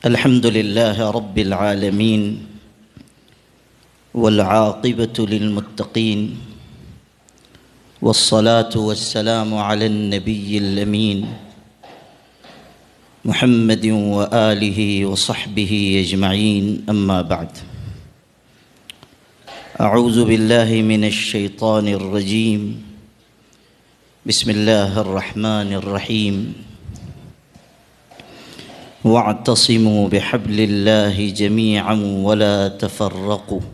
الحمد لله رب العالمين والعاقبة للمتقين والصلاة والسلام على النبي الأمين محمد وآله وصحبه أجمعين. أما بعد، أعوذ بالله من الشيطان الرجيم. بسم الله الرحمن الرحيم. واعتصموا بحبل الله جميعا ولا تفرقوا.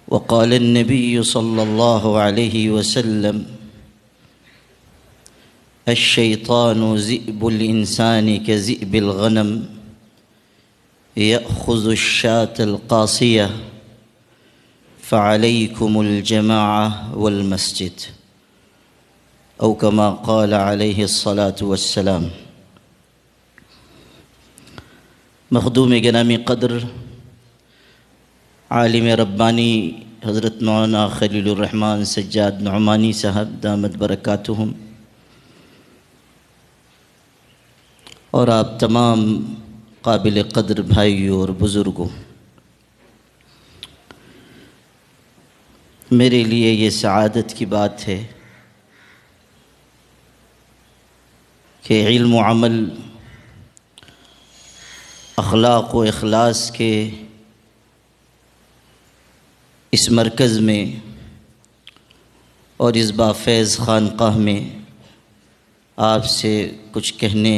وقال النبي صلى الله عليه وسلم: الشيطان ذئب الإنسان كذئب الغنم يأخذ الشاة القاصية فعليكم الجماعة والمسجد، أو كما قال عليه الصلاة والسلام. مخدوم گرامی قدر عالم ربانی حضرت مولانا خلیل الرحمن سجاد نعمانی صاحب دامت برکاتہم، اور آپ تمام قابل قدر بھائیوں اور بزرگوں، میرے لیے یہ سعادت کی بات ہے کہ علم و عمل، اخلاق و اخلاص کے اس مرکز میں اور اس بافیض خانقاہ میں آپ سے کچھ کہنے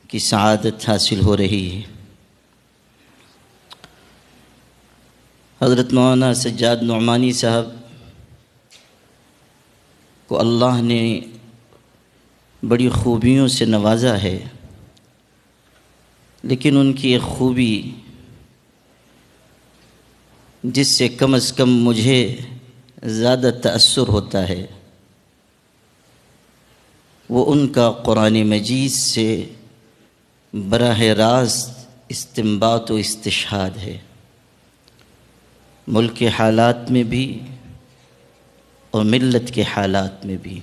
کی سعادت حاصل ہو رہی ہے. حضرت مولانا سجاد نعمانی صاحب کو اللہ نے بڑی خوبیوں سے نوازا ہے، لیکن ان کی ایک خوبی جس سے کم از کم مجھے زیادہ تأثر ہوتا ہے، وہ ان کا قرآن مجید سے براہ راست استنباط و استشہاد ہے. ملک کے حالات میں بھی اور ملت کے حالات میں بھی.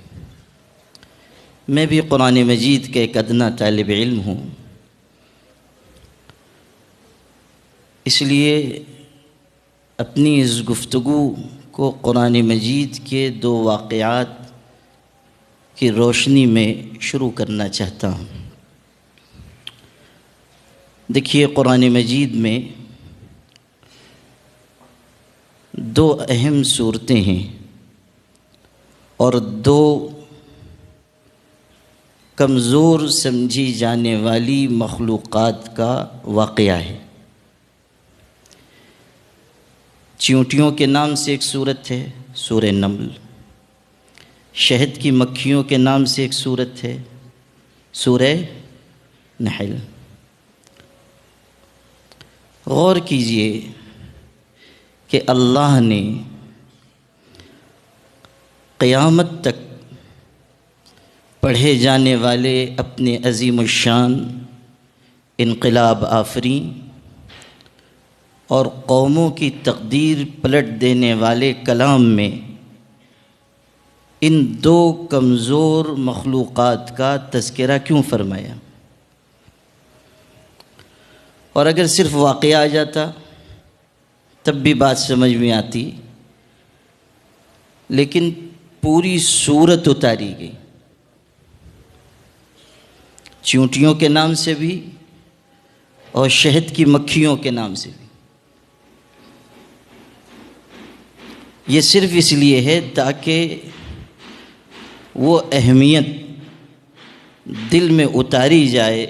میں بھی قرآن مجید کا ایک ادنا طالب علم ہوں، اس لیے اپنی اس گفتگو کو قرآن مجید کے دو واقعات کی روشنی میں شروع کرنا چاہتا ہوں. دیکھیے، قرآن مجید میں دو اہم صورتیں ہیں اور دو کمزور سمجھی جانے والی مخلوقات کا واقعہ ہے. چیونٹیوں کے نام سے ایک صورت ہے سورہ نمل، شہد کی مکھیوں کے نام سے ایک صورت ہے سورہ نحل. غور کیجئے کہ اللہ نے قیامت تک پڑھے جانے والے اپنے عظیم الشان، انقلاب آفریں اور قوموں کی تقدیر پلٹ دینے والے کلام میں ان دو کمزور مخلوقات کا تذکرہ کیوں فرمایا؟ اور اگر صرف واقعہ آ جاتا تب بھی بات سمجھ میں آتی، لیکن پوری صورت اتاری گئی، چیونٹیوں کے نام سے بھی اور شہد کی مکھیوں کے نام سے بھی. یہ صرف اس لیے ہے تاکہ وہ اہمیت دل میں اتاری جائے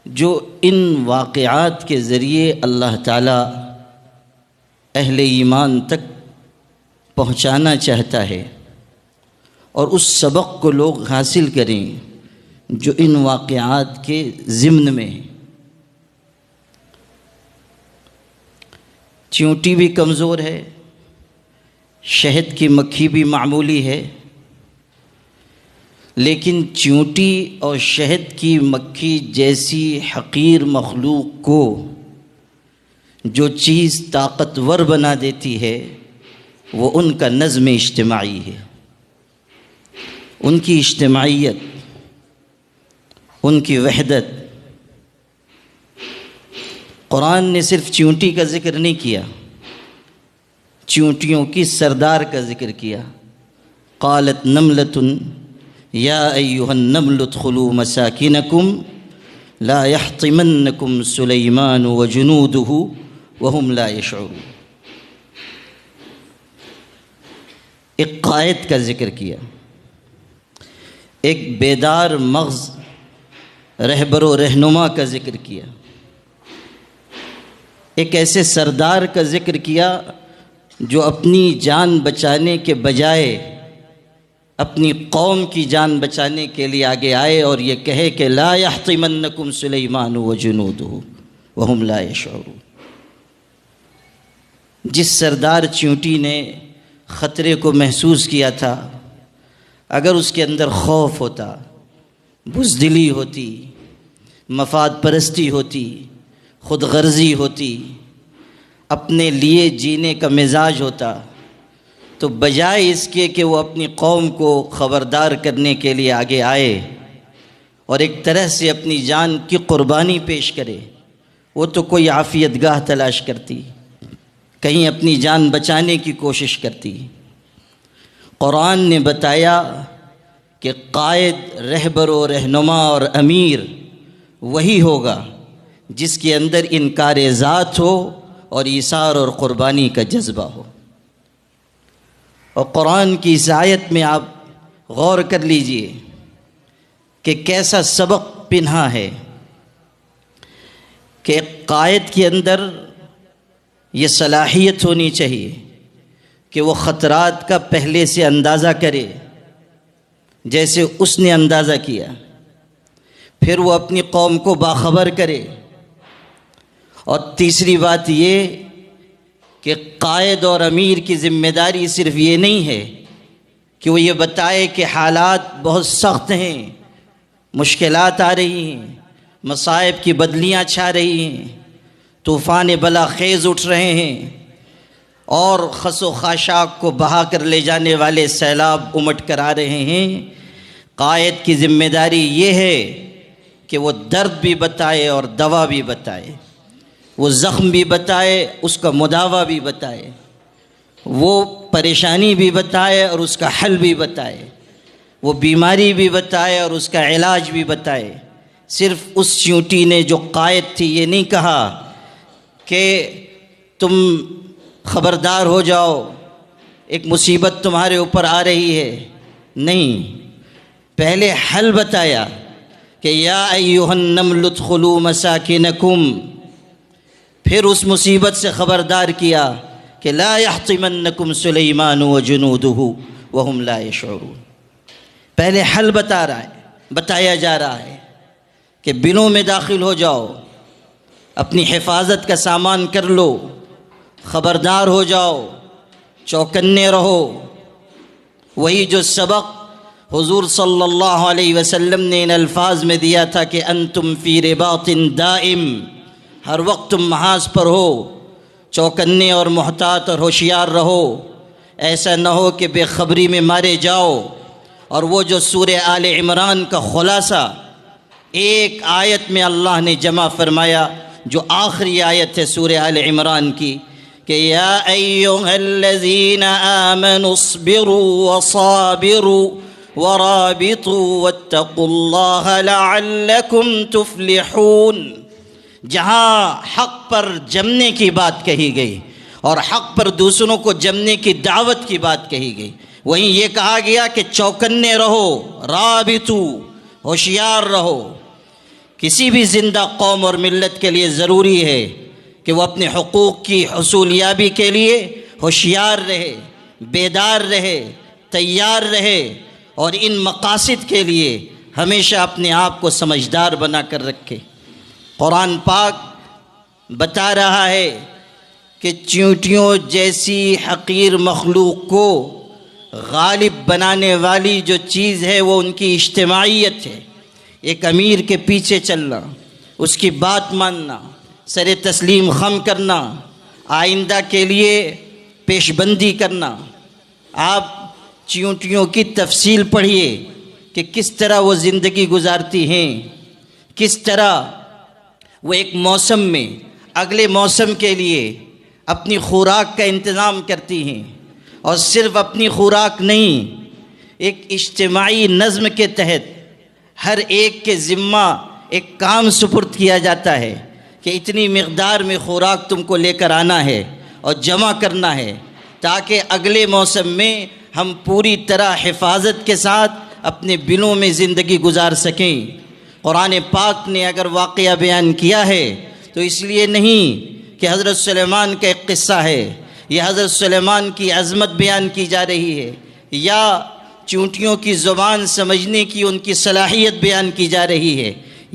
جو ان واقعات کے ذریعے اللہ تعالیٰ اہل ایمان تک پہنچانا چاہتا ہے، اور اس سبق کو لوگ حاصل کریں جو ان واقعات کے ضمن میں ہے. چیونٹی بھی کمزور ہے، شہد کی مکھی بھی معمولی ہے، لیکن چیونٹی اور شہد کی مکھی جیسی حقیر مخلوق کو جو چیز طاقتور بنا دیتی ہے وہ ان کا نظم اجتماعی ہے، ان کی اجتماعیت، ان کی وحدت۔ قرآن نے صرف چیونٹی کا ذکر نہیں کیا، چیونٹیوں کی سردار کا ذکر کیا۔ قالت نملۃ یا ایھا النمل ادخلوا مساکنکم لا یحطمنکم سلیمان وجنودہ وہم لا یشعرون۔ ایک قائد کا ذکر کیا، ایک بیدار مغز رہبر و رہنما کا ذکر کیا، ایک ایسے سردار کا ذکر کیا جو اپنی جان بچانے کے بجائے اپنی قوم کی جان بچانے کے لیے آگے آئے اور یہ کہے کہ لا یحطمنکم سلیمان وجنودہ وہم لا یشعرون۔ جس سردار چیونٹی نے خطرے کو محسوس کیا تھا، اگر اس کے اندر خوف ہوتا، بزدلی ہوتی، مفاد پرستی ہوتی، خود غرضی ہوتی، اپنے لیے جینے کا مزاج ہوتا، تو بجائے اس کے کہ وہ اپنی قوم کو خبردار کرنے کے لیے آگے آئے اور ایک طرح سے اپنی جان کی قربانی پیش کرے، وہ تو کوئی عافیت گاہ تلاش کرتی، کہیں اپنی جان بچانے کی کوشش کرتی۔ قرآن نے بتایا کہ قائد، رہبر و رہنما اور امیر وہی ہوگا جس کے اندر انکار ذات ہو اور ایثار اور قربانی کا جذبہ ہو۔ اور قرآن کی اس آیت میں آپ غور کر لیجئے کہ کیسا سبق پنہا ہے کہ ایک قائد کے اندر یہ صلاحیت ہونی چاہیے کہ وہ خطرات کا پہلے سے اندازہ کرے، جیسے اس نے اندازہ کیا، پھر وہ اپنی قوم کو باخبر کرے۔ اور تیسری بات یہ کہ قائد اور امیر کی ذمہ داری صرف یہ نہیں ہے کہ وہ یہ بتائے کہ حالات بہت سخت ہیں، مشکلات آ رہی ہیں، مصائب کی بدلیاں چھا رہی ہیں، طوفان بلا خیز اٹھ رہے ہیں اور خس و خاشاک کو بہا کر لے جانے والے سیلاب امٹ کر آ رہے ہیں۔ قائد کی ذمہ داری یہ ہے کہ وہ درد بھی بتائے اور دوا بھی بتائے، وہ زخم بھی بتائے، اس کا مداوا بھی بتائے، وہ پریشانی بھی بتائے اور اس کا حل بھی بتائے، وہ بیماری بھی بتائے اور اس کا علاج بھی بتائے۔ صرف اس چیونٹی نے جو قائد تھی یہ نہیں کہا کہ تم خبردار ہو جاؤ، ایک مصیبت تمہارے اوپر آ رہی ہے، نہیں، پہلے حل بتایا کہ یا ایھا النمل ادخلوا مساکنکم، پھر اس مصیبت سے خبردار کیا کہ لا یحطمنکم سلیمان وجنودہ وہم لا یشعرون۔ پہلے حل بتایا جا رہا ہے کہ بنوں میں داخل ہو جاؤ، اپنی حفاظت کا سامان کر لو، خبردار ہو جاؤ، چوکنے رہو۔ وہی جو سبق حضور صلی اللہ علیہ وسلم نے ان الفاظ میں دیا تھا کہ انتم فی رباط دائم، ہر وقت تم محاذ پر ہو، چوکنے اور محتاط اور ہوشیار رہو، ایسا نہ ہو کہ بے خبری میں مارے جاؤ۔ اور وہ جو سورہ آل عمران کا خلاصہ ایک آیت میں اللہ نے جمع فرمایا، جو آخری آیت ہے سورہ آل عمران کی، کہ یا ایھا الذین آمنوا اصبروا وصابروا ورابطوا واتقوا اللہ لعلکم تفلحون۔ جہاں حق پر جمنے کی بات کہی گئی اور حق پر دوسروں کو جمنے کی دعوت کی بات کہی گئی، وہیں یہ کہا گیا کہ چوکنے رہو، رابطو، ہوشیار رہو۔ کسی بھی زندہ قوم اور ملت کے لیے ضروری ہے کہ وہ اپنے حقوق کی حصولیابی کے لیے ہوشیار رہے، بیدار رہے، تیار رہے، اور ان مقاصد کے لیے ہمیشہ اپنے آپ کو سمجھدار بنا کر رکھے۔ قرآن پاک بتا رہا ہے کہ چیونٹیوں جیسی حقیر مخلوق کو غالب بنانے والی جو چیز ہے وہ ان کی اجتماعیت ہے۔ ایک امیر کے پیچھے چلنا، اس کی بات ماننا، سر تسلیم خم کرنا، آئندہ کے لیے پیش بندی کرنا۔ آپ چیونٹیوں کی تفصیل پڑھیے کہ کس طرح وہ زندگی گزارتی ہیں، کس طرح وہ ایک موسم میں اگلے موسم کے لیے اپنی خوراک کا انتظام کرتی ہیں، اور صرف اپنی خوراک نہیں، ایک اجتماعی نظم کے تحت ہر ایک کے ذمہ ایک کام سپرد کیا جاتا ہے کہ اتنی مقدار میں خوراک تم کو لے کر آنا ہے اور جمع کرنا ہے، تاکہ اگلے موسم میں ہم پوری طرح حفاظت کے ساتھ اپنے بلوں میں زندگی گزار سکیں۔ قرآن پاک نے اگر واقعہ بیان کیا ہے تو اس لیے نہیں کہ حضرت سلیمان کا ایک قصہ ہے یا حضرت سلیمان کی عظمت بیان کی جا رہی ہے یا چونٹیوں کی زبان سمجھنے کی ان کی صلاحیت بیان کی جا رہی ہے،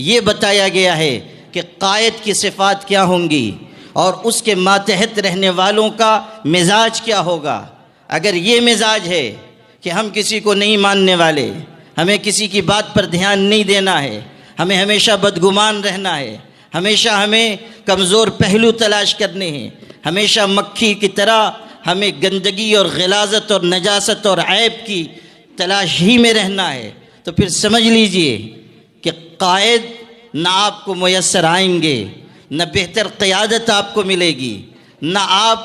یہ بتایا گیا ہے کہ قائد کی صفات کیا ہوں گی اور اس کے ماتحت رہنے والوں کا مزاج کیا ہوگا۔ اگر یہ مزاج ہے کہ ہم کسی کو نہیں ماننے والے، ہمیں کسی کی بات پر دھیان نہیں دینا ہے، ہمیں ہمیشہ بدگمان رہنا ہے، ہمیشہ ہمیں کمزور پہلو تلاش کرنے ہیں، ہمیشہ مکھی کی طرح ہمیں گندگی اور غلاظت اور نجاست اور عیب کی تلاش ہی میں رہنا ہے، تو پھر سمجھ لیجئے کہ قائد نہ آپ کو میسر آئیں گے، نہ بہتر قیادت آپ کو ملے گی، نہ آپ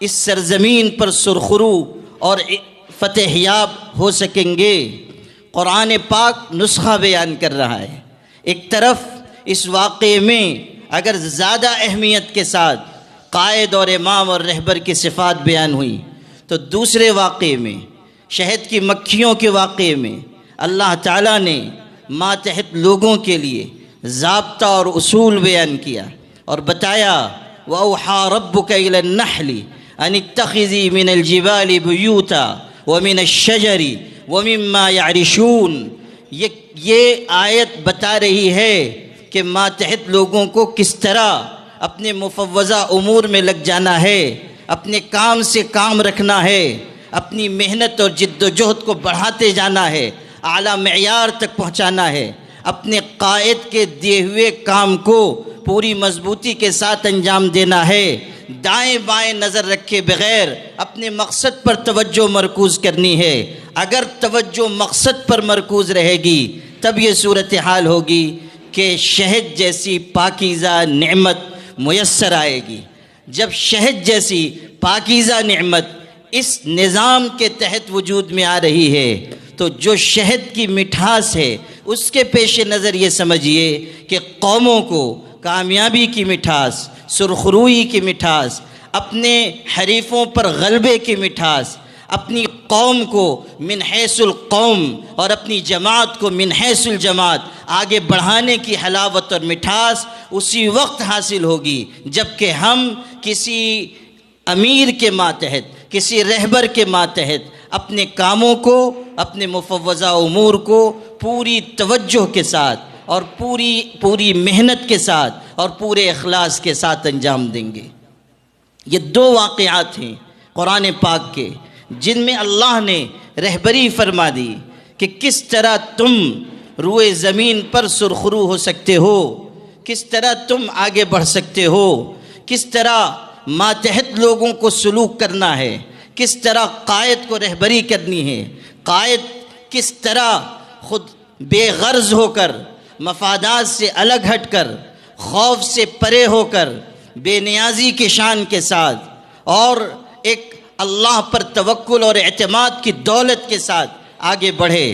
اس سرزمین پر سرخرو اور فتح یاب ہو سکیں گے۔ قرآن پاک نسخہ بیان کر رہا ہے۔ ایک طرف اس واقعے میں اگر زیادہ اہمیت کے ساتھ قائد اور امام اور رہبر کی صفات بیان ہوئی، تو دوسرے واقعے میں شہد کی مکھیوں کے واقعے میں اللہ تعالیٰ نے ماتحت لوگوں کے لیے ضابطہ اور اصول بیان کیا اور بتایا وَأَوْحَىٰ رَبُّكَ إِلَى النَّحْلِ أَنِ اتَّخِذِي مِنَ الْجِبَالِ بُيُوتًا وَمِنَ الشَّجَرِ وَمِمَّا يَعْرِشُونَ۔ یہ آیت بتا رہی ہے کہ ماتحت لوگوں کو کس طرح اپنے مفوضہ امور میں لگ جانا ہے، اپنے کام سے کام رکھنا ہے، اپنی محنت اور جد و جہد کو بڑھاتے جانا ہے، اعلیٰ معیار تک پہنچانا ہے، اپنے قائد کے دیے ہوئے کام کو پوری مضبوطی کے ساتھ انجام دینا ہے، دائیں بائیں نظر رکھے بغیر اپنے مقصد پر توجہ مرکوز کرنی ہے۔ اگر توجہ مقصد پر مرکوز رہے گی تب یہ صورتحال ہوگی کہ شہد جیسی پاکیزہ نعمت میسر آئے گی۔ جب شہد جیسی پاکیزہ نعمت اس نظام کے تحت وجود میں آ رہی ہے تو جو شہد کی مٹھاس ہے اس کے پیش نظر یہ سمجھیے کہ قوموں کو کامیابی کی مٹھاس، سرخروئی کی مٹھاس، اپنے حریفوں پر غلبے کی مٹھاس، اپنی قوم کو من حیث القوم اور اپنی جماعت کو من حیث الجماعت آگے بڑھانے کی حلاوت اور مٹھاس اسی وقت حاصل ہوگی جب کہ ہم کسی امیر کے ماتحت، کسی رہبر کے ماتحت اپنے کاموں کو، اپنے مفوضہ امور کو پوری توجہ کے ساتھ اور پوری محنت کے ساتھ اور پورے اخلاص کے ساتھ انجام دیں گے۔ یہ دو واقعات ہیں قرآن پاک کے جن میں اللہ نے رہبری فرما دی کہ کس طرح تم روئے زمین پر سرخرو ہو سکتے ہو، کس طرح تم آگے بڑھ سکتے ہو، کس طرح ماتحت لوگوں کو سلوک کرنا ہے، کس طرح قائد کو رہبری کرنی ہے، قائد کس طرح خود بے غرض ہو کر، مفادات سے الگ ہٹ کر، خوف سے پرے ہو کر، بے نیازی کے شان کے ساتھ اور ایک اللہ پر توکل اور اعتماد کی دولت کے ساتھ آگے بڑھے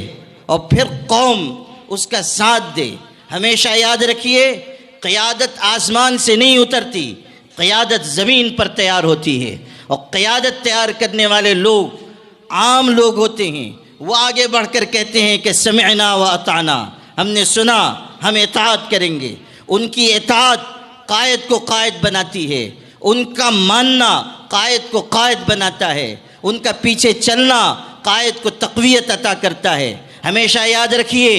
اور پھر قوم اس کا ساتھ دے۔ ہمیشہ یاد رکھیے قیادت آسمان سے نہیں اترتی، قیادت زمین پر تیار ہوتی ہے، اور قیادت تیار کرنے والے لوگ عام لوگ ہوتے ہیں۔ وہ آگے بڑھ کر کہتے ہیں کہ سمعنا و اطعنا، ہم نے سنا، ہم اطاعت کریں گے۔ ان کی اطاعت قائد کو قائد بناتی ہے، ان کا ماننا قائد کو قائد بناتا ہے، ان کا پیچھے چلنا قائد کو تقویت عطا کرتا ہے۔ ہمیشہ یاد رکھیے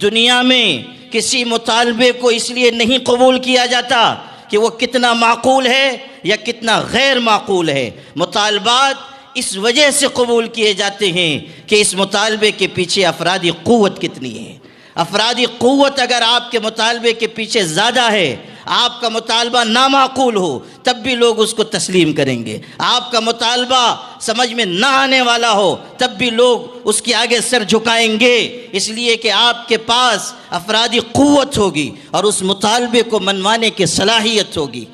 دنیا میں کسی مطالبے کو اس لیے نہیں قبول کیا جاتا کہ وہ کتنا معقول ہے یا کتنا غیر معقول ہے، مطالبات اس وجہ سے قبول کیے جاتے ہیں کہ اس مطالبے کے پیچھے افرادی قوت کتنی ہے۔ افرادی قوت اگر آپ کے مطالبے کے پیچھے زیادہ ہے، آپ کا مطالبہ نامعقول ہو تب بھی لوگ اس کو تسلیم کریں گے، آپ کا مطالبہ سمجھ میں نہ آنے والا ہو تب بھی لوگ اس کے آگے سر جھکائیں گے، اس لیے کہ آپ کے پاس افرادی قوت ہوگی اور اس مطالبے کو منوانے کی صلاحیت ہوگی۔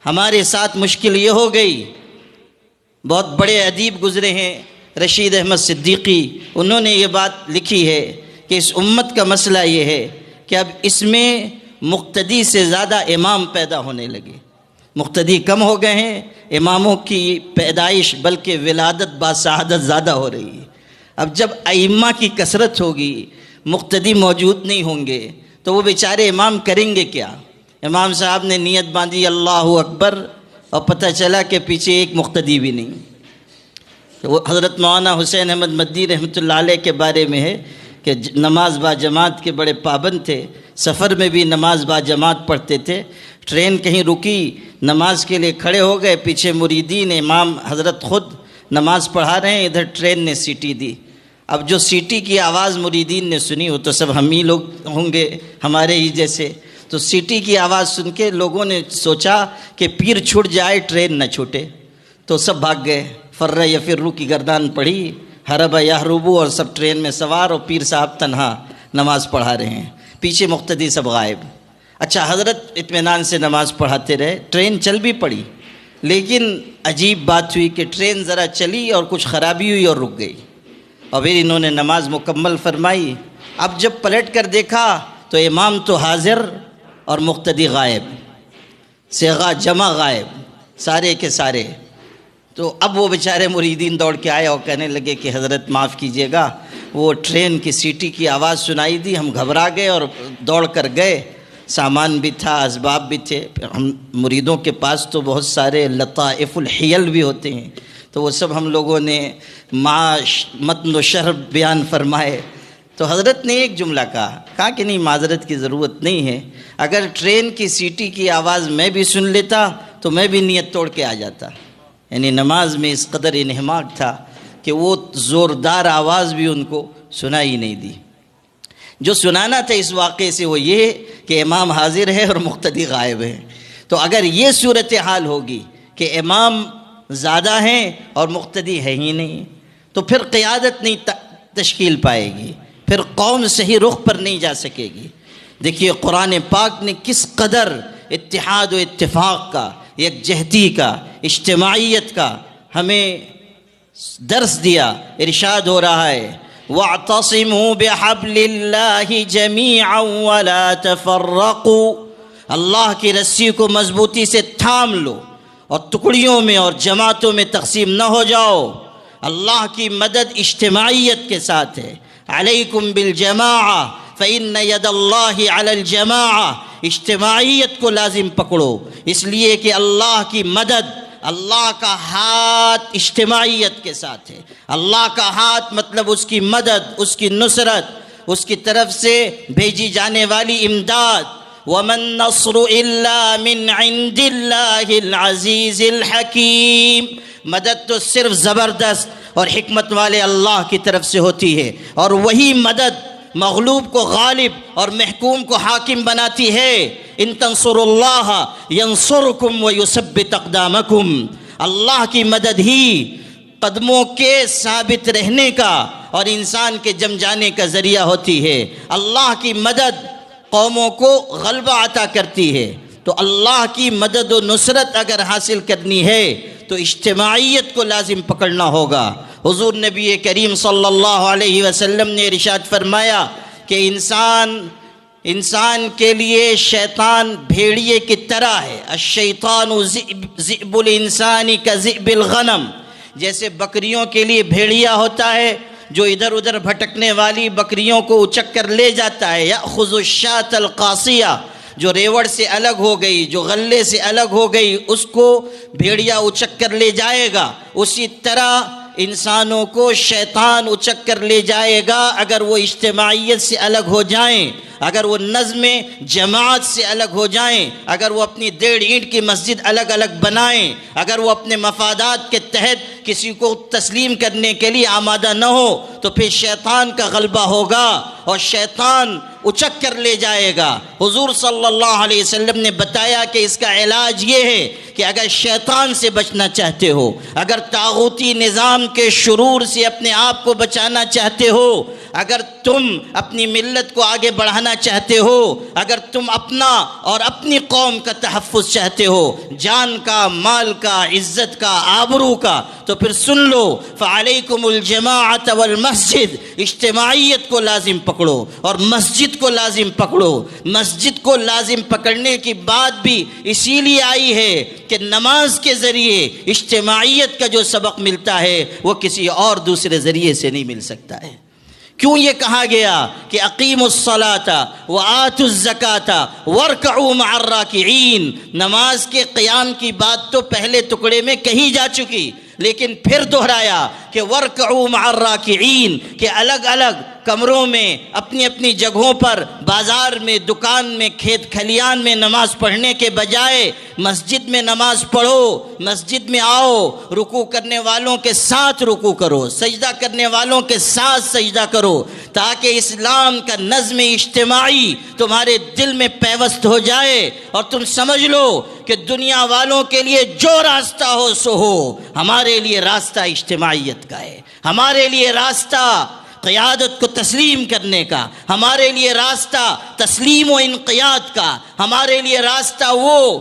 ہمارے ساتھ مشکل یہ ہو گئی، بہت بڑے ادیب گزرے ہیں رشید احمد صدیقی، انہوں نے یہ بات لکھی ہے کہ اس امت کا مسئلہ یہ ہے کہ اب اس میں مقتدی سے زیادہ امام پیدا ہونے لگے، مقتدی کم ہو گئے ہیں، اماموں کی پیدائش بلکہ ولادت باسعادت زیادہ ہو رہی ہے۔ اب جب ائمہ کی کثرت ہوگی، مقتدی موجود نہیں ہوں گے تو وہ بیچارے امام کریں گے کیا؟ امام صاحب نے نیت باندھی اللہ اکبر اور پتہ چلا کہ پیچھے ایک مقتدی بھی نہیں۔ وہ حضرت مولانا حسین احمد مدنی رحمۃ اللہ علیہ کے بارے میں ہے کہ نماز با جماعت کے بڑے پابند تھے، سفر میں بھی نماز با جماعت پڑھتے تھے، ٹرین کہیں رکی، نماز کے لیے کھڑے ہو گئے، پیچھے مریدین، امام حضرت خود نماز پڑھا رہے ہیں، ادھر ٹرین نے سیٹی دی۔ اب جو سیٹی کی آواز مریدین نے سنی، وہ تو سب ہم ہی لوگ ہوں گے ہمارے ہی جیسے، تو سیٹی کی آواز سن کے لوگوں نے سوچا کہ پیر چھوٹ جائے ٹرین نہ چھوٹے، تو سب بھاگ گئے، فر یفرو کی گردان پڑھی، حرب یحربو، اور سب ٹرین میں سوار، اور پیر صاحب تنہا نماز پڑھا رہے ہیں، پیچھے مقتدی سب غائب۔ اچھا، حضرت اطمینان سے نماز پڑھاتے رہے، ٹرین چل بھی پڑی، لیکن عجیب بات ہوئی کہ ٹرین ذرا چلی اور کچھ خرابی ہوئی اور رک گئی، اور پھر انہوں نے نماز مکمل فرمائی۔ اب جب پلٹ کر دیکھا تو امام تو حاضر اور مقتدی غائب، صیغہ جمع غائب، سارے کے سارے۔ تو اب وہ بیچارے مریدین دوڑ کے آئے اور کہنے لگے کہ حضرت معاف کیجیے گا، وہ ٹرین کی سیٹی کی آواز سنائی دی، ہم گھبرا گئے اور دوڑ کر گئے، سامان بھی تھا، اسباب بھی تھے، ہم مریدوں کے پاس تو بہت سارے لطائف الحیل بھی ہوتے ہیں، تو وہ سب ہم لوگوں نے متن و شرح بیان فرمائے۔ تو حضرت نے ایک جملہ کہا کہ نہیں، معذرت کی ضرورت نہیں ہے، اگر ٹرین کی سیٹی کی آواز میں بھی سن لیتا تو میں بھی نیت توڑ کے آ جاتا۔ یعنی نماز میں اس قدر انہماک تھا کہ وہ زوردار آواز بھی ان کو سنائی نہیں دی۔ جو سنانا تھا اس واقعے سے وہ یہ کہ امام حاضر ہے اور مقتدی غائب ہے۔ تو اگر یہ صورتحال ہوگی کہ امام زیادہ ہیں اور مقتدی ہے ہی نہیں، تو پھر قیادت نہیں تشکیل پائے گی، پھر قوم صحیح رخ پر نہیں جا سکے گی۔ دیکھیے قرآن پاک نے کس قدر اتحاد و اتفاق کا، یکجہتی کا، اجتماعیت کا ہمیں درس دیا۔ ارشاد ہو رہا ہے وَاعْتَصِمُوا بِحَبْلِ اللَّهِ جَمِيعًا وَلَا تَفَرَّقُوا، اللہ کی رسی کو مضبوطی سے تھام لو اور ٹکڑیوں میں اور جماعتوں میں تقسیم نہ ہو جاؤ۔ اللہ کی مدد اجتماعیت کے ساتھ ہے، علیکم بالجماعہ فإن ید اللہ علی الجماعہ، اجتماعیت کو لازم پکڑو، اس لیے کہ اللہ کی مدد، اللہ کا ہاتھ اجتماعیت کے ساتھ ہے۔ اللہ کا ہاتھ مطلب اس کی مدد، اس کی نصرت، اس کی طرف سے بھیجی جانے والی امداد۔ وَمَن نَّصْرُ إِلَّا مِنْ عِنْدِ اللَّهِ الْعَزِيزِ الْحَكِيمِ، مدد تو صرف زبردست اور حکمت والے اللہ کی طرف سے ہوتی ہے، اور وہی مدد مغلوب کو غالب اور محکوم کو حاکم بناتی ہے۔ ان تنصروا اللہ ینصرکم ویثبت اقدامکم، اللہ کی مدد ہی قدموں کے ثابت رہنے کا اور انسان کے جم جانے کا ذریعہ ہوتی ہے۔ اللہ کی مدد قوموں کو غلبہ عطا کرتی ہے، تو اللہ کی مدد و نصرت اگر حاصل کرنی ہے تو اجتماعیت کو لازم پکڑنا ہوگا۔ حضور نبی کریم صلی اللہ علیہ وسلم نے ارشاد فرمایا کہ انسان کے لیے شیطان بھیڑیے کی طرح ہے، الشیطان ذئب الانسان کذئب الغنم، جیسے بکریوں کے لیے بھیڑیا ہوتا ہے جو ادھر ادھر بھٹکنے والی بکریوں کو اچک کر لے جاتا ہے، یأخذ الشاة القاصیہ، جو ریوڑ سے الگ ہو گئی، جو غلے سے الگ ہو گئی، اس کو بھیڑیا اچک کر لے جائے گا، اسی طرح انسانوں کو شیطان اچک کر لے جائے گا اگر وہ اجتماعیت سے الگ ہو جائیں، اگر وہ نظم جماعت سے الگ ہو جائیں، اگر وہ اپنی 1.5 اینٹ کی مسجد الگ الگ بنائیں، اگر وہ اپنے مفادات کے تحت کسی کو تسلیم کرنے کے لیے آمادہ نہ ہو، تو پھر شیطان کا غلبہ ہوگا، اور شیطان اچک کر لے جائے گا۔ حضور صلی اللہ علیہ وسلم نے بتایا کہ اس کا علاج یہ ہے کہ اگر شیطان سے بچنا چاہتے ہو، اگر طاغوتی نظام کے شرور سے اپنے آپ کو بچانا چاہتے ہو، اگر تم اپنی ملت کو آگے بڑھانا چاہتے ہو، اگر تم اپنا اور اپنی قوم کا تحفظ چاہتے ہو، جان کا، مال کا، عزت کا، آبرو کا، تو پھر سن لو، فعلیکم الجماعۃ والمسجد، اجتماعیت کو لازم پکڑو اور مسجد کو لازم پکڑو۔ مسجد کو لازم پکڑنے کی بات بھی اسی لیے آئی ہے کہ نماز کے ذریعے اجتماعیت کا جو سبق ملتا ہے وہ کسی اور دوسرے ذریعے سے نہیں مل سکتا ہے۔ کیوں یہ کہا گیا کہ اقیموا الصلاۃ وآتوا الزکاۃ وارکعوا مع الراکعین؟ نماز کے قیام کی بات تو پہلے ٹکڑے میں کہی جا چکی، لیکن پھر دہرایا کہ وارکعوا مع الراکعین، کہ الگ الگ کمروں میں، اپنی اپنی جگہوں پر، بازار میں، دکان میں، کھیت کھلیان میں نماز پڑھنے کے بجائے مسجد میں نماز پڑھو، مسجد میں آؤ، رکوع کرنے والوں کے ساتھ رکوع کرو، سجدہ کرنے والوں کے ساتھ سجدہ کرو، تاکہ اسلام کا نظم اجتماعی تمہارے دل میں پیوست ہو جائے اور تم سمجھ لو کہ دنیا والوں کے لیے جو راستہ ہو سو ہو، ہمارے لیے راستہ اجتماعیت کا ہے، ہمارے لیے راستہ قیادت کو تسلیم کرنے کا، ہمارے لیے راستہ تسلیم و انقیاد کا، ہمارے لیے راستہ وہ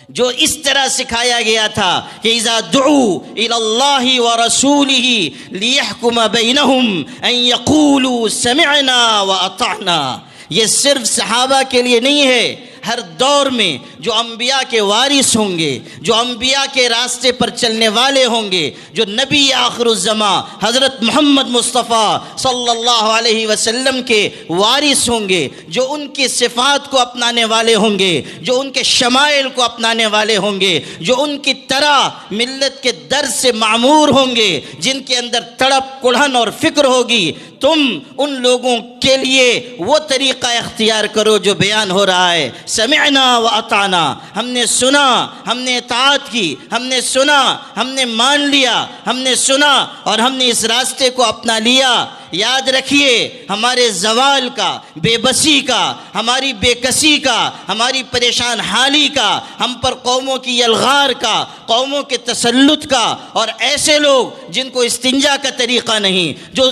جو اس طرح سکھایا گیا تھا کہ اذا دعوا الی اللہ ورسولہ لیحکم بینہم ان یقولوا سمعنا واطعنا۔ یہ صرف صحابہ کے لیے نہیں ہے، ہر دور میں جو انبیاء کے وارث ہوں گے، جو انبیاء کے راستے پر چلنے والے ہوں گے، جو نبی آخر الزماں حضرت محمد مصطفیٰ صلی اللہ علیہ وسلم کے وارث ہوں گے، جو ان کی صفات کو اپنانے والے ہوں گے، جو ان کے شمائل کو اپنانے والے ہوں گے، جو ان کی طرح ملت کے درد سے معمور ہوں گے، جن کے اندر تڑپ، کڑھن اور فکر ہوگی، تم ان لوگوں کے لیے وہ طریقہ اختیار کرو جو بیان ہو رہا ہے، سمعنا و اطعنا، ہم نے سنا، ہم نے اطاعت کی، ہم نے سنا، ہم نے مان لیا، ہم نے سنا اور ہم نے اس راستے کو اپنا لیا۔ یاد رکھیے، ہمارے زوال کا، بے بسی کا، ہماری بے کسی کا، ہماری پریشان حالی کا، ہم پر قوموں کی یلغار کا، قوموں کے تسلط کا، اور ایسے لوگ جن کو استنجا کا طریقہ نہیں، جو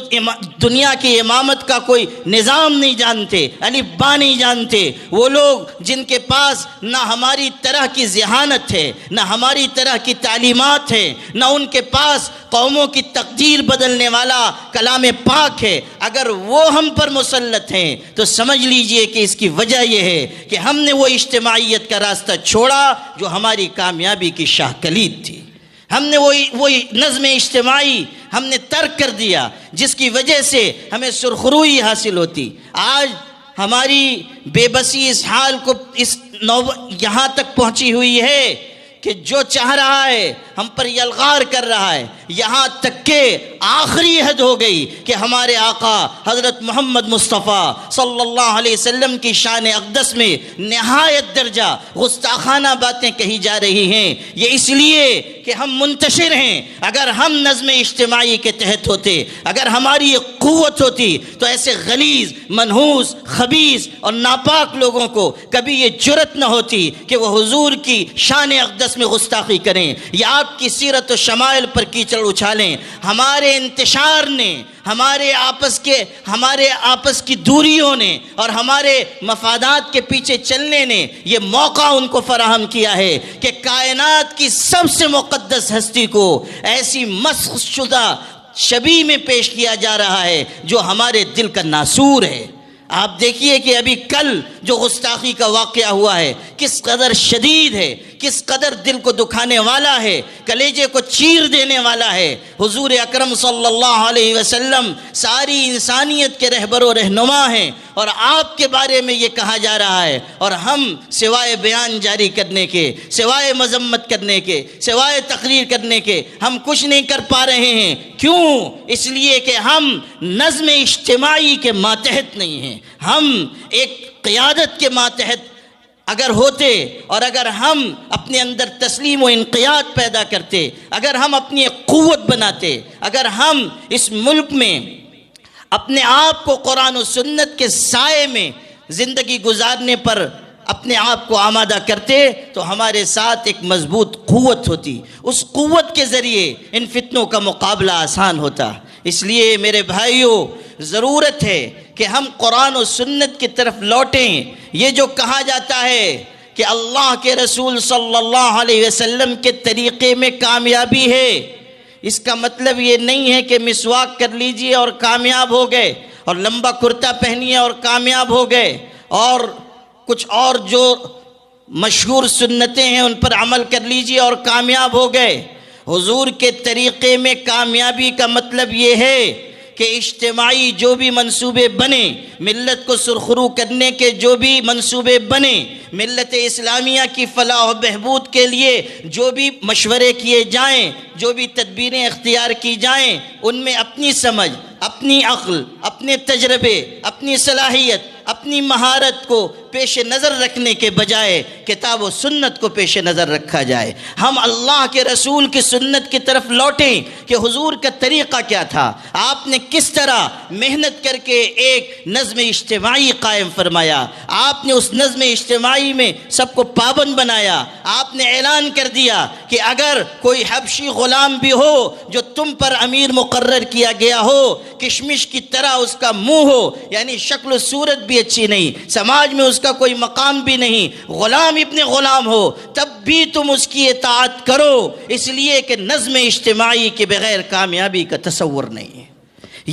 دنیا کی امامت کا کوئی نظام نہیں جانتے، الف با نہیں جانتے، وہ لوگ جن کے پاس نہ ہماری طرح کی ذہانت ہے، نہ ہماری طرح کی تعلیمات ہے، نہ ان کے پاس قوموں کی تقدیر بدلنے والا کلام پاک ہے، اگر وہ ہم پر مسلط ہیں تو سمجھ لیجئے کہ اس کی وجہ یہ ہے کہ ہم نے وہ اجتماعیت کا راستہ چھوڑا جو ہماری کامیابی کی شاہ کلید تھی۔ ہم نے وہی نظم اجتماعی ہم نے ترک کر دیا، جس کی وجہ سے ہمیں سرخروئی حاصل ہوتی۔ آج ہماری بے بسی اس حال کو یہاں تک پہنچی ہوئی ہے کہ جو چاہ رہا ہے ہم پر یلغار کر رہا ہے، یہاں تک کہ آخری حد ہو گئی کہ ہمارے آقا حضرت محمد مصطفیٰ صلی اللہ علیہ وسلم کی شان اقدس میں نہایت درجہ گستاخانہ باتیں کہی جا رہی ہیں۔ یہ اس لیے کہ ہم منتشر ہیں۔ اگر ہم نظم اجتماعی کے تحت ہوتے، اگر ہماری ایک قوت ہوتی، تو ایسے غلیظ، منحوس، خبیث اور ناپاک لوگوں کو کبھی یہ جرت نہ ہوتی کہ وہ حضور کی شان اقدس میں گستاخی کریں یا آپ کی سیرت و شمائل پر کیچڑ اچھالیں۔ ہمارے انتشار نے، ہمارے آپس کی دوریوں نے اور ہمارے مفادات کے پیچھے چلنے نے یہ موقع ان کو فراہم کیا ہے کہ کائنات کی سب سے مقدس ہستی کو ایسی مسخ شدہ شبیہ میں پیش کیا جا رہا ہے جو ہمارے دل کا ناسور ہے۔ آپ دیکھیے کہ ابھی کل جو گستاخی کا واقعہ ہوا ہے کس قدر شدید ہے، کس قدر دل کو دکھانے والا ہے، کلیجے کو چیر دینے والا ہے۔ حضور اکرم صلی اللہ علیہ وسلم ساری انسانیت کے رہبر و رہنما ہیں اور آپ کے بارے میں یہ کہا جا رہا ہے، اور ہم سوائے بیان جاری کرنے کے، سوائے مذمت کرنے کے، سوائے تقریر کرنے کے ہم کچھ نہیں کر پا رہے ہیں۔ کیوں؟ اس لیے کہ ہم نظم اجتماعی کے ماتحت نہیں ہیں۔ ہم ایک قیادت کے ماتحت اگر ہوتے اور اگر ہم اپنے اندر تسلیم و انقیاد پیدا کرتے، اگر ہم اپنی ایک قوت بناتے، اگر ہم اس ملک میں اپنے آپ کو قرآن و سنت کے سائے میں زندگی گزارنے پر اپنے آپ کو آمادہ کرتے تو ہمارے ساتھ ایک مضبوط قوت ہوتی، اس قوت کے ذریعے ان فتنوں کا مقابلہ آسان ہوتا۔ اس لیے میرے بھائیوں، ضرورت ہے کہ ہم قرآن و سنت کی طرف لوٹیں۔ یہ جو کہا جاتا ہے کہ اللہ کے رسول صلی اللہ علیہ وسلم کے طریقے میں کامیابی ہے، اس کا مطلب یہ نہیں ہے کہ مسواک کر لیجئے اور کامیاب ہو گئے، اور لمبا کرتا پہنیے اور کامیاب ہو گئے، اور کچھ اور جو مشہور سنتیں ہیں ان پر عمل کر لیجئے اور کامیاب ہو گئے۔ حضور کے طریقے میں کامیابی کا مطلب یہ ہے کہ اجتماعی جو بھی منصوبے بنے، ملت کو سرخرو کرنے کے جو بھی منصوبے بنے، ملت اسلامیہ کی فلاح و بہبود کے لیے جو بھی مشورے کیے جائیں، جو بھی تدبیریں اختیار کی جائیں، ان میں اپنی سمجھ، اپنی عقل، اپنے تجربے، اپنی صلاحیت، اپنی مہارت کو پیش نظر رکھنے کے بجائے کتاب و سنت کو پیش نظر رکھا جائے۔ ہم اللہ کے رسول کی سنت کی طرف لوٹیں کہ حضور کا طریقہ کیا تھا، آپ نے کس طرح محنت کر کے ایک نظم اجتماعی قائم فرمایا، آپ نے اس نظم اجتماعی میں سب کو پابند بنایا، آپ نے اعلان کر دیا کہ اگر کوئی حبشی غلام بھی ہو جو تم پر امیر مقرر کیا گیا ہو، کشمش کی طرح اس کا منہ ہو، یعنی شکل و صورت بھی اچھی نہیں، سماج میں اس کا کوئی مقام بھی نہیں، غلام ابن غلام ہو، تب بھی تم اس کی اطاعت کرو، اس لیے کہ نظم اجتماعی کے بغیر کامیابی کا تصور نہیں ہے۔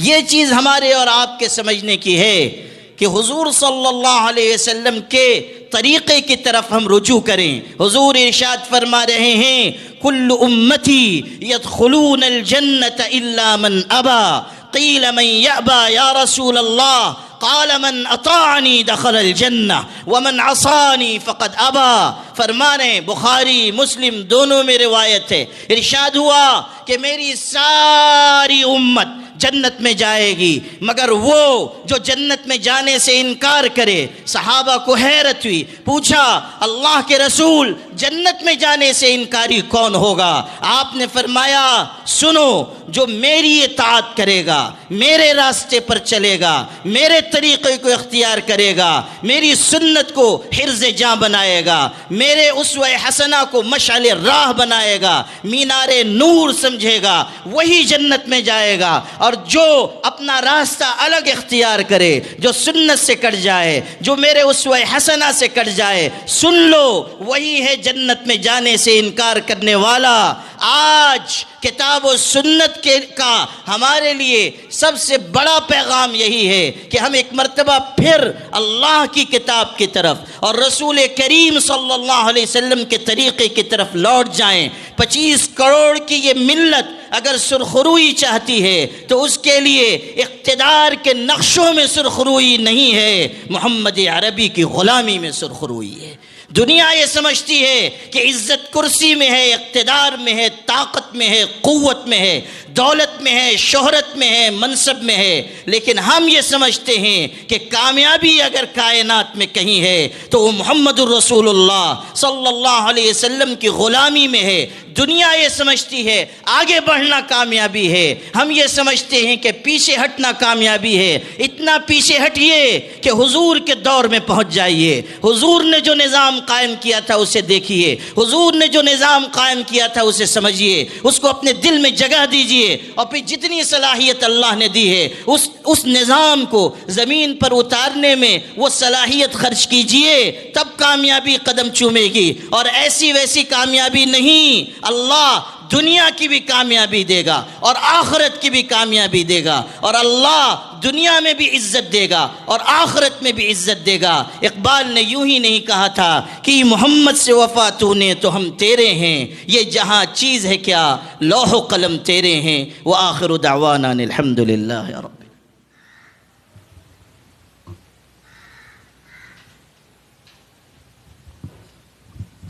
یہ چیز ہمارے اور آپ کے سمجھنے کی ہے کہ حضور صلی اللہ علیہ وسلم کے طریقے کی طرف ہم رجوع کریں۔ حضور ارشاد فرما رہے ہیں کل امتی یدخلون الجنت الا من ابا قیل من یأبا یا رسول اللہ قال من اطاعنی دخل الجنہ ومن عصانی فقد ابا۔ فرمانے بخاری مسلم دونوں میں روایت ہے، ارشاد ہوا کہ میری ساری امت جنت میں جائے گی مگر وہ جو جنت میں جانے سے انکار کرے۔ صحابہ کو حیرت ہوئی، پوچھا اللہ کے رسول جنت میں جانے سے انکاری کون ہوگا؟ آپ نے فرمایا سنو، جو میری اطاعت کرے گا، میرے راستے پر چلے گا، میرے طریقے کو اختیار کرے گا، میری سنت کو حرز جاں بنائے گا، میرے اسوہ حسنہ کو مشعل راہ بنائے گا، مینار نور سمجھے گا، وہی جنت میں جائے گا۔ اور جو اپنا راستہ الگ اختیار کرے، جو سنت سے کٹ جائے، جو میرے اسوہ حسنہ سے کٹ جائے، سن لو وہی ہے جنت میں جانے سے انکار کرنے والا۔ آج کتاب و سنت کا ہمارے لیے سب سے بڑا پیغام یہی ہے کہ ہم ایک مرتبہ پھر اللہ کی کتاب کی طرف اور رسول کریم صلی اللہ علیہ وسلم کے طریقے کی طرف لوٹ جائیں۔ 25 کروڑ کی یہ ملت اگر سرخروئی چاہتی ہے تو اس کے لیے اقتدار کے نقشوں میں سرخروئی نہیں ہے، محمد عربی کی غلامی میں سرخروئی ہے۔ دنیا یہ سمجھتی ہے کہ عزت کرسی میں ہے، اقتدار میں ہے، طاقت میں ہے، قوت میں ہے، دولت میں ہے، شہرت میں ہے، منصب میں ہے، لیکن ہم یہ سمجھتے ہیں کہ کامیابی اگر کائنات میں کہیں ہے تو وہ محمد الرسول اللہ صلی اللہ علیہ وسلم کی غلامی میں ہے۔ دنیا یہ سمجھتی ہے آگے بڑھنا کامیابی ہے، ہم یہ سمجھتے ہیں کہ پیچھے ہٹنا کامیابی ہے۔ اتنا پیچھے ہٹیے کہ حضور کے دور میں پہنچ جائیے، حضور نے جو نظام قائم کیا تھا اسے دیکھیے، حضور نے جو نظام قائم کیا تھا اسے سمجھیے، اس کو اپنے دل میں جگہ دیجیے، اور پھر جتنی صلاحیت اللہ نے دی ہے اس نظام کو زمین پر اتارنے میں وہ صلاحیت خرچ کیجیے، تب کامیابی قدم چومے گی، اور ایسی ویسی کامیابی نہیں۔ اللہ دنیا کی بھی کامیابی دے گا اور آخرت کی بھی کامیابی دے گا، اور اللہ دنیا میں بھی عزت دے گا اور آخرت میں بھی عزت دے گا۔ اقبال نے یوں ہی نہیں کہا تھا کہ محمد سے وفا تو نے تو ہم تیرے ہیں، یہ جہاں چیز ہے کیا لوح و قلم تیرے ہیں۔ وآخر دعوانا الحمدللہ رب